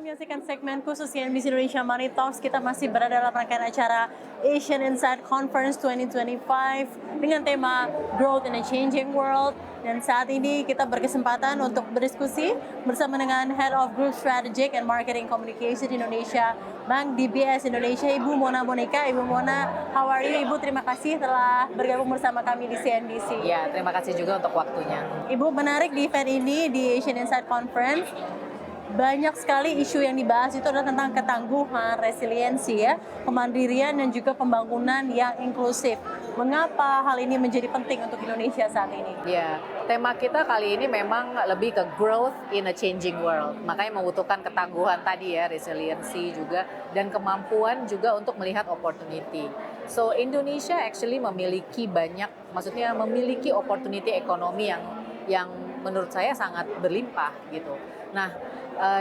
menyaksikan segmen khusus CNBC Indonesia Money Talks. Kita masih berada dalam rangkaian acara Asian Insight Conference 2025 dengan tema Growth in a Changing World. Dan saat ini kita berkesempatan untuk berdiskusi bersama dengan Head of Group Strategic and Marketing Communication Indonesia, Bank DBS Indonesia, Ibu Mona Monika. Ibu Mona, how are you? Ibu, terima kasih telah bergabung bersama kami di CNBC. Ya, terima kasih juga untuk waktunya. Ibu, menarik di event ini, di Asian Insight Conference, banyak sekali isu yang dibahas itu adalah tentang ketangguhan, resiliensi ya, kemandirian dan juga pembangunan yang inklusif. Mengapa hal ini menjadi penting untuk Indonesia saat ini? Ya, tema kita kali ini memang lebih ke growth in a changing world. Makanya membutuhkan ketangguhan tadi ya, resiliensi juga, dan kemampuan juga untuk melihat opportunity. So Indonesia actually memiliki banyak, maksudnya memiliki opportunity ekonomi yang menurut saya sangat berlimpah gitu. Nah,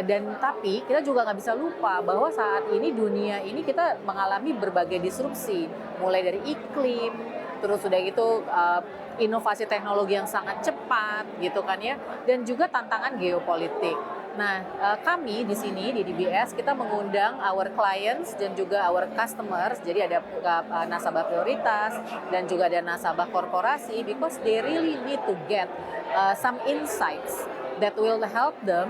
dan tapi kita juga nggak bisa lupa bahwa saat ini dunia ini kita mengalami berbagai disrupsi, mulai dari iklim, terus udah gitu inovasi teknologi yang sangat cepat gitu kan ya, dan juga tantangan geopolitik. Nah, kami di sini di DBS kita mengundang our clients dan juga our customers, jadi ada nasabah prioritas dan juga ada nasabah korporasi, because they really need to get some insights that will help them,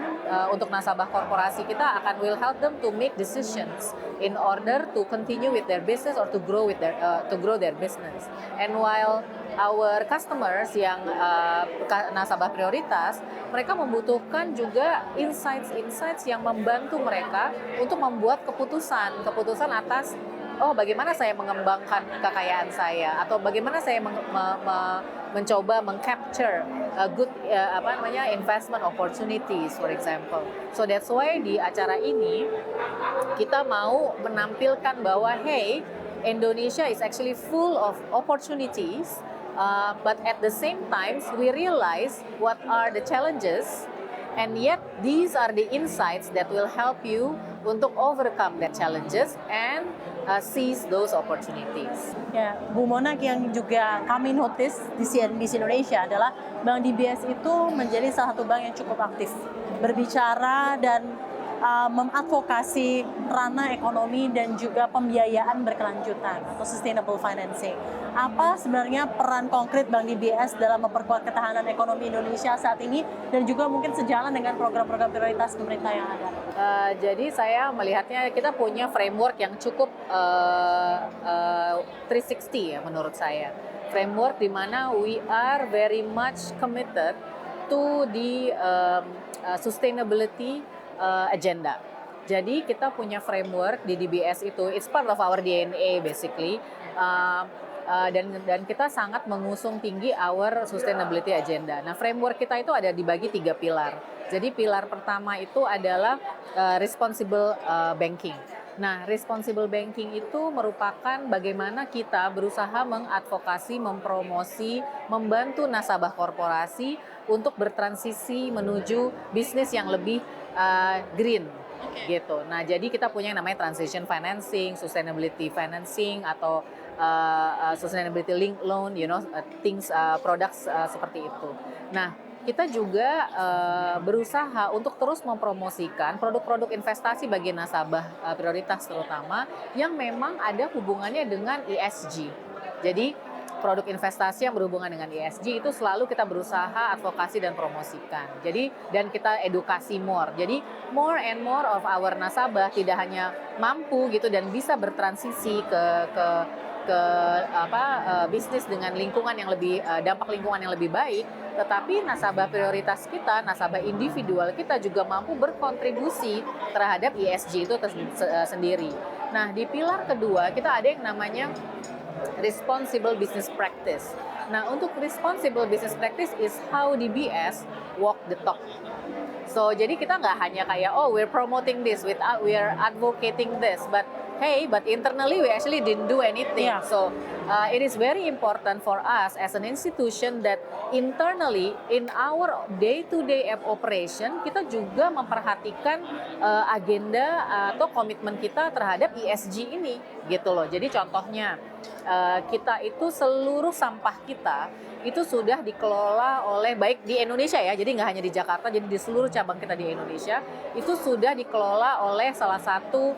untuk nasabah korporasi kita will help them to make decisions in order to continue with their business or to grow their business. And while our customers yang nasabah prioritas, mereka membutuhkan juga insights yang membantu mereka untuk membuat keputusan atas bagaimana saya mengembangkan kekayaan saya, atau bagaimana saya mencoba mengcapture good investment opportunities, for example. So that's why di acara ini kita mau menampilkan bahwa hey, Indonesia is actually full of opportunities, but at the same time we realize what are the challenges, and yet these are the insights that will help you untuk overcome that challenges and seize those opportunities. Ya, Bu Mona, yang juga kami notice di CNBC Indonesia adalah Bank DBS itu menjadi salah satu bank yang cukup aktif berbicara dan mengadvokasi ranah ekonomi dan juga pembiayaan berkelanjutan atau sustainable financing. Apa sebenarnya peran konkret Bank DBS dalam memperkuat ketahanan ekonomi Indonesia saat ini dan juga mungkin sejalan dengan program-program prioritas pemerintah yang ada? Jadi saya melihatnya kita punya framework yang cukup 360 ya menurut saya. Framework di mana we are very much committed to the sustainability agenda. Jadi kita punya framework di DBS itu, it's part of our DNA basically, dan kita sangat mengusung tinggi our sustainability agenda. Nah, framework kita itu ada dibagi 3 pilar. Jadi pilar pertama itu adalah responsible banking. Nah, responsible banking itu merupakan bagaimana kita berusaha mengadvokasi, mempromosi, membantu nasabah korporasi untuk bertransisi menuju bisnis yang lebih green gitu. Nah, jadi kita punya yang namanya transition financing, sustainability financing, atau sustainability linked loan, products seperti itu. Nah, kita juga berusaha untuk terus mempromosikan produk-produk investasi bagi nasabah prioritas terutama yang memang ada hubungannya dengan ESG. Jadi produk investasi yang berhubungan dengan ESG itu selalu kita berusaha advokasi dan promosikan. Jadi dan kita edukasi more. Jadi more and more of our nasabah tidak hanya mampu gitu dan bisa bertransisi ke bisnis dengan lingkungan yang lebih dampak lingkungan yang lebih baik, tetapi nasabah prioritas kita, nasabah individual kita juga mampu berkontribusi terhadap ESG itu sendiri. Nah, di pilar kedua kita ada yang namanya responsible business practice. Nah, untuk responsible business practice is how DBS walk the talk. So, jadi kita nggak hanya kayak we're promoting this, we're advocating this, but internally we actually didn't do anything. Yeah. So it is very important for us as an institution that internally in our day-to-day operation kita juga memperhatikan agenda atau komitmen kita terhadap ESG ini gitu loh. Jadi contohnya kita itu seluruh sampah kita itu sudah dikelola oleh, baik di Indonesia ya, jadi nggak hanya di Jakarta, jadi di seluruh cabang kita di Indonesia itu sudah dikelola oleh salah satu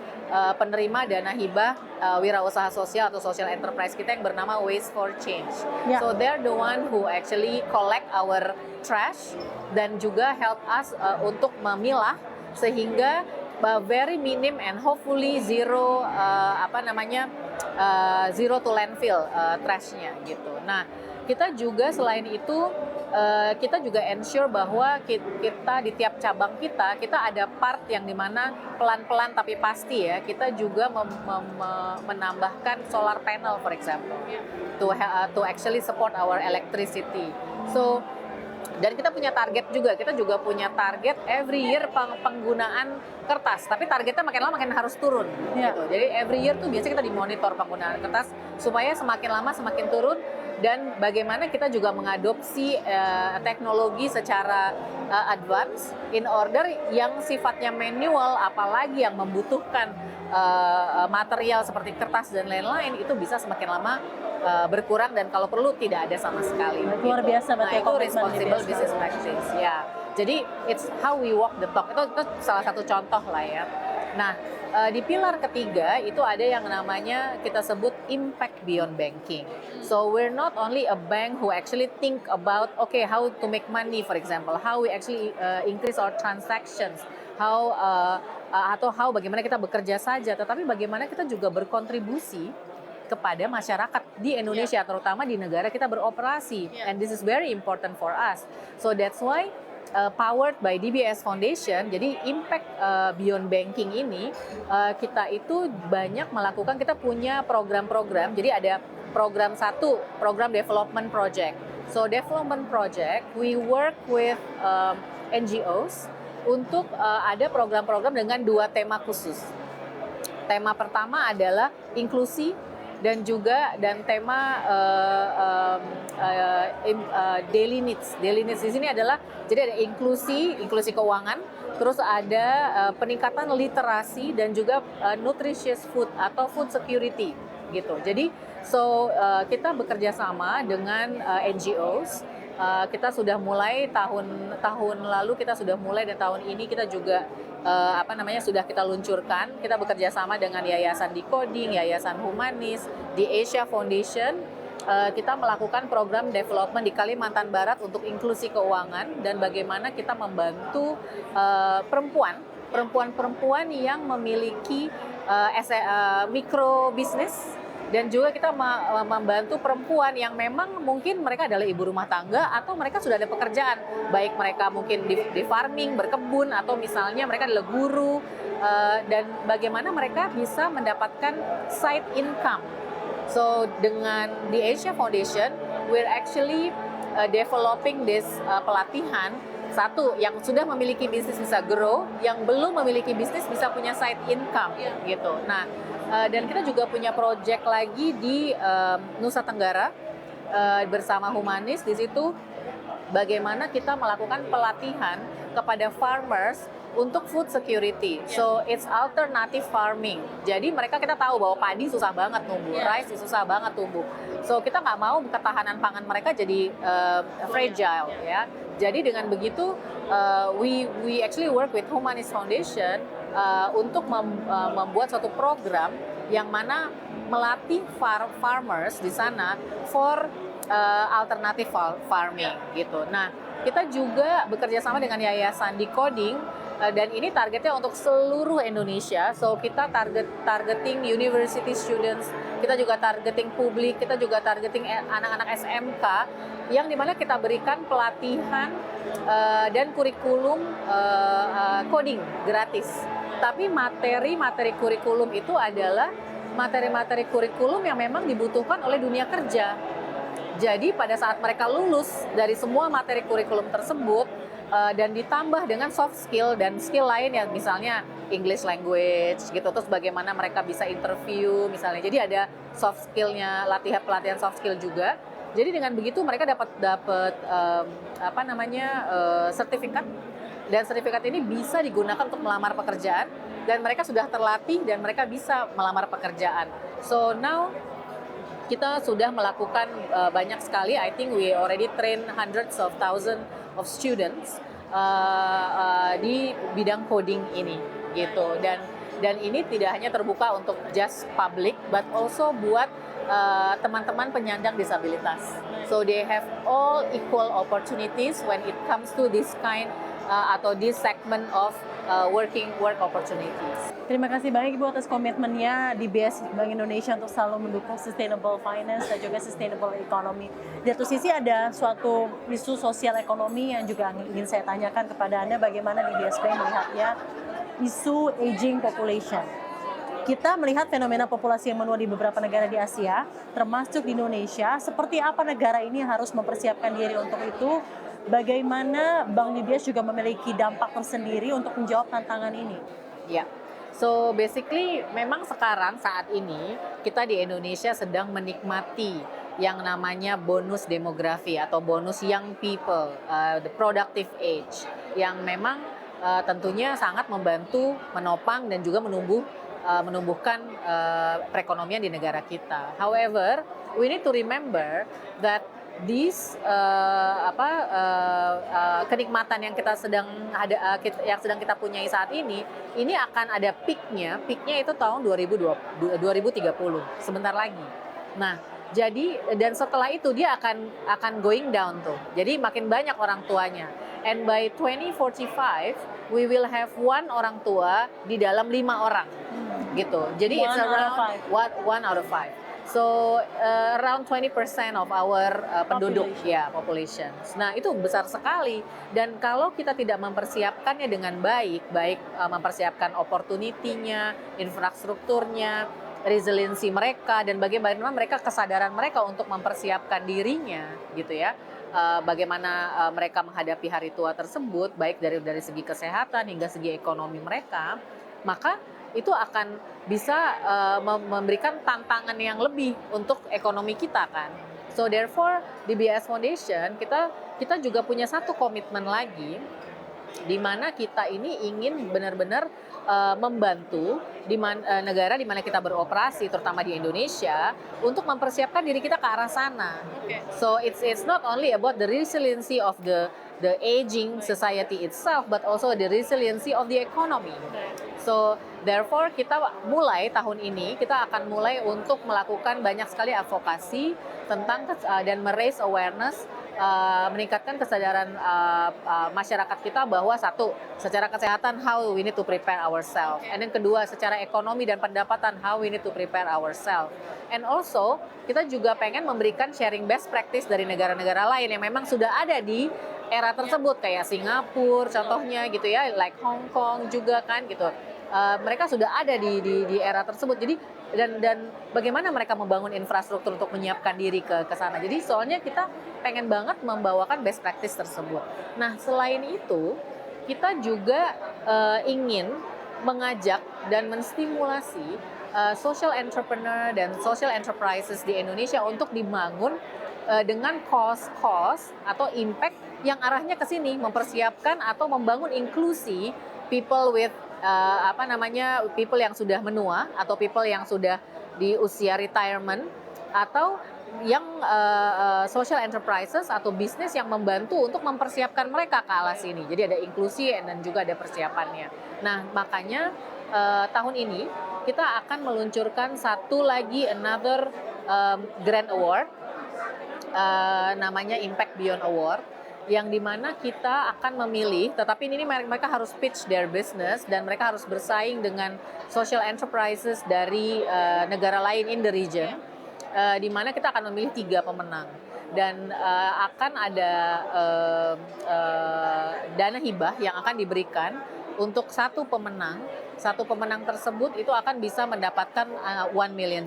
penerima dana hibah wirausaha sosial atau social enterprise kita yang bernama Waste for Change. Ya. So they're the one who actually collect our trash dan juga help us untuk memilah sehingga very minim and hopefully zero zero to landfill trashnya gitu. Nah, kita juga selain itu kita juga ensure bahwa kita di tiap cabang kita ada part yang dimana pelan-pelan tapi pasti ya kita juga menambahkan solar panel for example to actually support our electricity. So dan kita punya target juga, kita juga punya target every year penggunaan kertas, tapi targetnya makin lama makin harus turun. Gitu. Jadi every year tuh biasanya kita dimonitor penggunaan kertas supaya semakin lama semakin turun dan bagaimana kita juga mengadopsi teknologi secara advance in order yang sifatnya manual, apalagi yang membutuhkan material seperti kertas dan lain-lain itu bisa semakin lama berkurang dan kalau perlu tidak ada sama sekali. Luar biasa berarti itu responsible business practice ya. Jadi it's how we walk the talk. Itu salah satu contoh lah ya. Nah, di pilar ketiga itu ada yang namanya kita sebut impact beyond banking. So we're not only a bank who actually think about how to make money for example, how we actually increase our transactions, how bagaimana kita bekerja saja, tetapi bagaimana kita juga berkontribusi kepada masyarakat di Indonesia, terutama di negara kita beroperasi. And this is very important for us. So that's why powered by DBS Foundation, jadi impact beyond banking ini kita itu banyak melakukan, kita punya program-program, jadi ada program development project. So development project, we work with NGOs untuk ada program-program dengan 2 tema khusus. Tema pertama adalah inklusi dan tema daily needs. Daily needs di sini adalah jadi ada inklusi keuangan, terus ada peningkatan literasi dan juga nutritious food atau food security gitu. Jadi kita bekerja sama dengan NGOs. Kita sudah mulai tahun lalu kita sudah mulai dan tahun ini kita juga sudah kita luncurkan. Kita bekerja sama dengan Yayasan Decoding, Yayasan Humanis, di Asia Foundation. Kita melakukan program development di Kalimantan Barat untuk inklusi keuangan dan bagaimana kita membantu perempuan yang memiliki mikro bisnis. Dan juga kita membantu perempuan yang memang mungkin mereka adalah ibu rumah tangga atau mereka sudah ada pekerjaan. Baik mereka mungkin di farming, berkebun, atau misalnya mereka adalah guru. Dan bagaimana mereka bisa mendapatkan side income. So dengan di Asia Foundation, we're actually developing this pelatihan. Satu, yang sudah memiliki bisnis bisa grow, yang belum memiliki bisnis bisa punya side income gitu. Nah, dan kita juga punya project lagi di Nusa Tenggara bersama Humanis. Di situ bagaimana kita melakukan pelatihan kepada farmers untuk food security. So it's alternative farming. Jadi kita tahu bahwa padi susah banget tumbuh, rice susah banget tumbuh. So kita nggak mau ketahanan pangan mereka jadi fragile ya. Jadi dengan begitu we actually work with Humanis Foundation untuk membuat suatu program yang mana melatih farmers di sana for alternative farming gitu. Nah, kita juga bekerja sama dengan Yayasan Decoding dan ini targetnya untuk seluruh Indonesia. So kita targeting university students, kita juga targeting publik, kita juga targeting anak-anak SMK yang dimana kita berikan pelatihan dan kurikulum coding gratis. Tapi materi kurikulum itu adalah materi kurikulum yang memang dibutuhkan oleh dunia kerja. Jadi pada saat mereka lulus dari semua materi kurikulum tersebut dan ditambah dengan soft skill dan skill lain yang misalnya English language gitu, terus bagaimana mereka bisa interview misalnya. Jadi ada soft skillnya, pelatihan soft skill juga. Jadi dengan begitu mereka dapat sertifikat, dan sertifikat ini bisa digunakan untuk melamar pekerjaan dan mereka sudah terlatih dan mereka bisa melamar pekerjaan. So now kita sudah melakukan banyak sekali. I think we already train hundreds of thousands of students di bidang coding ini gitu. Dan ini tidak hanya terbuka untuk just public, but also buat teman-teman penyandang disabilitas. So they have all equal opportunities when it comes to this kind atau this segment of work opportunities. Terima kasih banyak Ibu atas komitmennya di BS Bank Indonesia untuk selalu mendukung sustainable finance dan juga sustainable economy. Di satu sisi ada suatu isu sosial ekonomi yang juga ingin saya tanyakan kepada Anda, bagaimana di BSB melihatnya isu aging population. Kita melihat fenomena populasi yang menua di beberapa negara di Asia, termasuk di Indonesia. Seperti apa negara ini harus mempersiapkan diri untuk itu? Bagaimana Bank DBS juga memiliki dampak tersendiri untuk menjawab tantangan ini? Ya, so basically memang sekarang saat ini kita di Indonesia sedang menikmati yang namanya bonus demografi atau bonus young people, the productive age, yang memang tentunya sangat membantu menopang dan juga menumbuhkan perekonomian di negara kita. However, we need to remember that these kenikmatan yang yang sedang kita punyai saat ini akan ada peaknya itu tahun 2030, sebentar lagi. Nah, jadi dan setelah itu dia akan going down tuh. Jadi makin banyak orang tuanya. And by 2045 we will have one orang tua di dalam 5 orang. Gitu. Jadi it's around one out of five. So around 20% of our penduduk population. Nah, itu besar sekali. Dan kalau kita tidak mempersiapkannya dengan baik mempersiapkan opportunity-nya, infrastrukturnya, resiliensi mereka, dan bagaimana mereka kesadaran mereka untuk mempersiapkan dirinya gitu ya. Bagaimana mereka menghadapi hari tua tersebut, baik dari segi kesehatan hingga segi ekonomi mereka, maka itu akan bisa memberikan tantangan yang lebih untuk ekonomi kita kan. So therefore di BS Foundation kita juga punya satu komitmen lagi, di mana kita ini ingin benar-benar membantu negara di mana kita beroperasi, terutama di Indonesia, untuk mempersiapkan diri kita ke arah sana. Okay. So it's not only about the resiliency of the aging society itself, but also the resiliency of the economy. So therefore kita mulai tahun ini kita akan mulai untuk melakukan banyak sekali advokasi tentang dan meraise awareness, meningkatkan kesadaran masyarakat kita bahwa satu, secara kesehatan how we need to prepare ourselves, and then kedua secara ekonomi dan pendapatan how we need to prepare ourselves, and also kita juga pengen memberikan sharing best practice dari negara-negara lain yang memang sudah ada di era tersebut, kayak Singapura contohnya gitu ya, like Hong Kong juga kan gitu. Mereka sudah ada di era tersebut. Jadi dan bagaimana mereka membangun infrastruktur untuk menyiapkan diri ke sana. Jadi soalnya kita pengen banget membawakan best practice tersebut. Nah, selain itu kita juga ingin mengajak dan menstimulasi social entrepreneur dan social enterprises di Indonesia untuk dibangun dengan cost atau impact yang arahnya ke sini, mempersiapkan atau membangun inklusi people with people yang sudah menua atau people yang sudah di usia retirement, atau yang social enterprises atau bisnis yang membantu untuk mempersiapkan mereka ke arah sini. Jadi ada inklusi dan juga ada persiapannya. Nah, makanya tahun ini kita akan meluncurkan satu lagi another grant award, namanya Impact Beyond Award, yang dimana kita akan memilih, tetapi ini mereka harus pitch their business dan mereka harus bersaing dengan social enterprises dari negara lain in the region, di mana kita akan memilih 3 pemenang dan akan ada dana hibah yang akan diberikan untuk satu pemenang tersebut itu akan bisa mendapatkan $1 million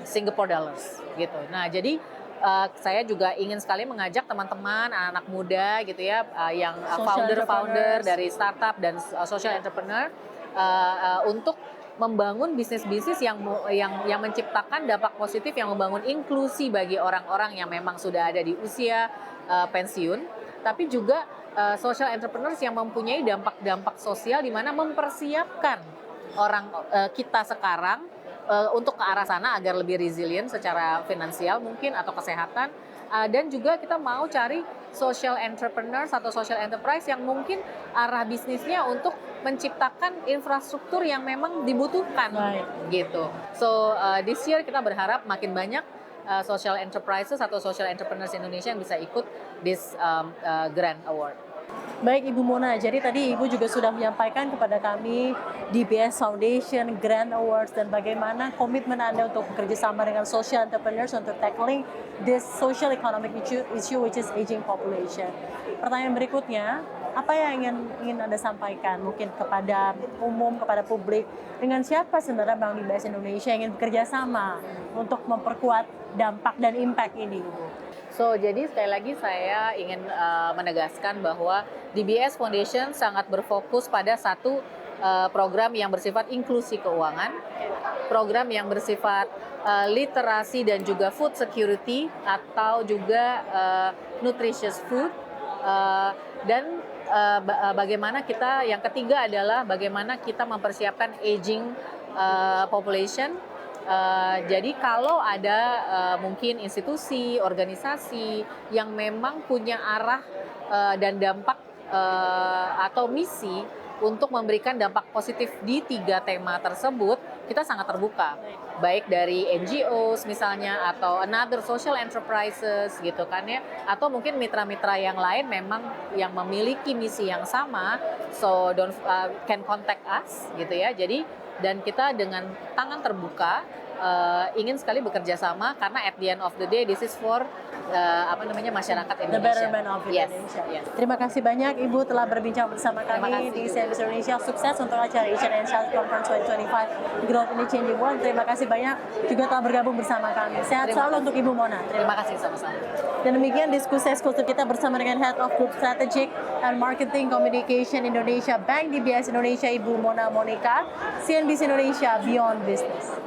Singapore dollars gitu. Nah, jadi saya juga ingin sekali mengajak teman-teman, anak-anak muda gitu ya, yang founder dari startup dan social entrepreneur untuk membangun bisnis-bisnis yang menciptakan dampak positif, yang membangun inklusi bagi orang-orang yang memang sudah ada di usia pensiun, tapi juga social entrepreneurs yang mempunyai dampak-dampak sosial di mana mempersiapkan orang kita sekarang untuk ke arah sana agar lebih resilient secara finansial mungkin atau kesehatan. Dan juga kita mau cari social entrepreneurs atau social enterprise yang mungkin arah bisnisnya untuk menciptakan infrastruktur yang memang dibutuhkan gitu. So this year kita berharap makin banyak social enterprises atau social entrepreneurs Indonesia yang bisa ikut this Grand Award. Baik Ibu Mona, jadi tadi Ibu juga sudah menyampaikan kepada kami DBS Foundation, Grand Awards, dan bagaimana komitmen Anda untuk bekerja sama dengan social entrepreneurs untuk tackling this social economic issue which is aging population. Pertanyaan berikutnya, apa yang ingin Anda sampaikan mungkin kepada umum, kepada publik, dengan siapa sebenarnya Bank DBS Indonesia ingin bekerja sama untuk memperkuat dampak dan impact ini, Ibu? So, jadi sekali lagi saya ingin menegaskan bahwa DBS Foundation sangat berfokus pada satu program yang bersifat inklusi keuangan, program yang bersifat literasi dan juga food security atau juga nutritious food, dan bagaimana kita, yang ketiga adalah bagaimana kita mempersiapkan aging population. Jadi kalau ada mungkin institusi, organisasi yang memang punya arah dan dampak atau misi untuk memberikan dampak positif di 3 tema tersebut, kita sangat terbuka. Baik dari NGOs misalnya atau another social enterprises gitu kan ya, atau mungkin mitra-mitra yang lain memang yang memiliki misi yang sama, so can contact us gitu ya. Jadi dan kita dengan tangan terbuka ingin sekali bekerja sama karena at the end of the day this is for masyarakat Indonesia. The betterment of Indonesia. Yes. Terima kasih banyak Ibu telah berbincang bersama kami di CNBC Indonesia. Sukses untuk acara Asian and South Conference 2025 Growth in the Changing World. Terima kasih banyak juga telah bergabung bersama kami. Sehat selalu untuk Ibu Mona. Terima kasih sama-sama. Dan demikian diskusi eksklusif kita bersama dengan Head of Group Strategic and Marketing Communication Indonesia Bank DBS Indonesia, Ibu Mona Monica, CNBC Indonesia Beyond Business.